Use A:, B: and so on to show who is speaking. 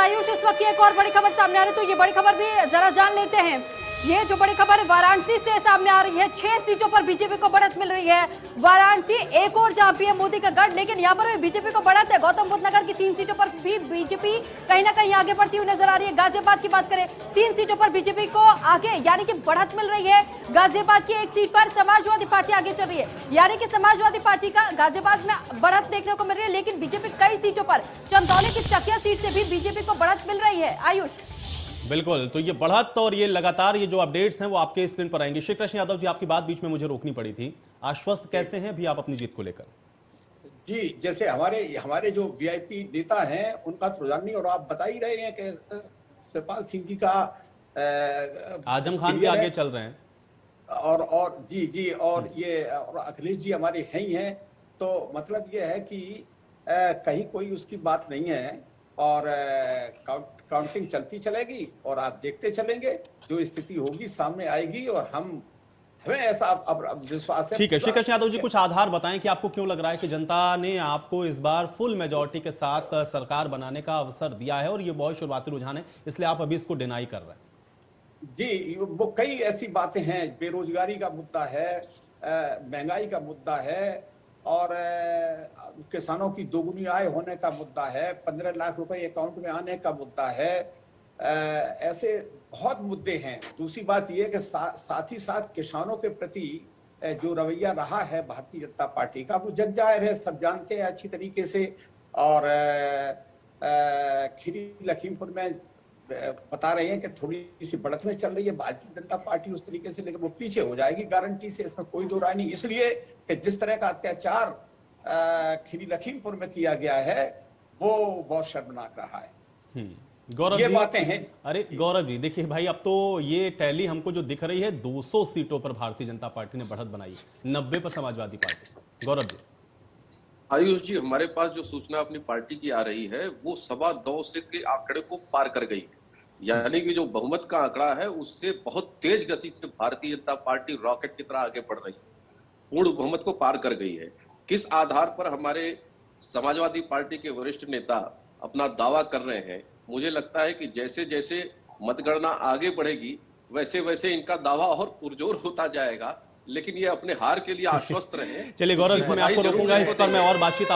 A: आयुष, इस वक्त एक और बड़ी खबर सामने आ रही है, तो ये बड़ी खबर भी जरा जान लेते हैं। ये जो बड़ी खबर वाराणसी से सामने आ रही है, 6 सीटों पर बीजेपी को बढ़त मिल रही है। वाराणसी एक और जहां पीएम मोदी का गढ़, लेकिन यहाँ पर भी बीजेपी को बढ़त है। गौतम बुद्ध नगर की 3 सीटों पर भी बीजेपी कहीं ना कहीं आगे बढ़ती हुई नजर आ रही है। गाजियाबाद की बात करें, 3 सीटों पर बीजेपी को आगे यानी कि बढ़त मिल रही है। गाजियाबाद की एक सीट पर समाजवादी पार्टी आगे चल रही है, यानी कि समाजवादी पार्टी का गाजियाबाद में बढ़त देखने को मिल रही है। लेकिन बीजेपी कई सीटों पर, चंदौली की चकिया सीट से भी बीजेपी को बढ़त मिल रही है। आयुष,
B: बिल्कुल, तो ये बढ़त और ये लगातार ये जो अपडेट्स हैं वो आपके स्क्रीन पर आएंगे। श्री कृष्ण यादव जी, आपकी बात बीच में मुझे रोकनी पड़ी थी। आश्वस्त कैसे हैं भी आप अपनी जीत को लेकर?
C: जी, जैसे हमारे जो वीआईपी नेता हैं उनका तो रुझान नहीं, और आप बता ही रहे हैं कि शिवपाल सिंह जी का
B: आजम खान भी आगे चल रहे हैं
C: और जी और ये और अखिलेश जी हमारे हैं ही हैं। तो मतलब ये है कि कहीं कोई उसकी बात नहीं है, और काउंटिंग चलती चलेगी और आप देखते चलेंगे, जो स्थिति होगी सामने आएगी, और हमें ऐसा अब विश्वास है।
B: ठीक है, श्री कृष्ण यादव जी, कुछ आधार बताएं कि आपको क्यों लग रहा है कि जनता ने आपको इस बार फुल मेजॉरिटी के साथ सरकार बनाने का अवसर दिया है, और ये बहुत शुरुआती रुझान है, इसलिए आप अभी इसको डिनाई कर रहे हैं?
C: जी, वो कई ऐसी बातें हैं, बेरोजगारी का मुद्दा है, महंगाई का मुद्दा है, और किसानों की दोगुनी आय होने का मुद्दा है, 15 लाख रुपए अकाउंट में आने का मुद्दा है। ऐसे बहुत मुद्दे हैं। दूसरी बात यह कि साथ ही साथ किसानों के प्रति जो रवैया रहा है भारतीय जनता पार्टी का, वो जग जाहिर है, सब जानते हैं अच्छी तरीके से। और खीरी लखीमपुर में बता रहे हैं कि थोड़ी सी बढ़त में चल रही है भारतीय जनता पार्टी उस तरीके से, लेकिन वो पीछे हो जाएगी गारंटी से, इसमें कोई दो राय नहीं। इसलिए कि जिस तरह का अत्याचार खीरी लखीमपुर में किया गया है वो बहुत शर्मनाक रहा है।
B: गौरव
C: ये
B: जी,
C: बातें हैं।
B: अरे गौरव जी, देखिए भाई, अब तो ये टैली हमको जो दिख रही है, 200 सीटों पर भारतीय जनता पार्टी ने बढ़त बनाई है, 90 पर समाजवादी पार्टी। गौरव जी।
D: आयुष जी, हमारे पास जो सूचना अपनी पार्टी की आ रही है वो 2.25 के आंकड़े को पार कर गई है, यानी कि जो बहुमत का आंकड़ा है उससे बहुत तेज गति से भारतीय जनता पार्टी रॉकेट की तरह आगे बढ़ रही है, पूर्ण बहुमत को पार कर गई है। किस आधार पर हमारे समाजवादी पार्टी के वरिष्ठ नेता अपना दावा कर रहे हैं? मुझे लगता है कि जैसे जैसे मतगणना आगे बढ़ेगी वैसे वैसे इनका दावा और पुरजोर होता जाएगा, लेकिन ये अपने हार के लिए आश्वस्त रहे।
B: चलिए गौरव, इसमें मैं आपको रोकूंगा, इस पर मैं और बातचीत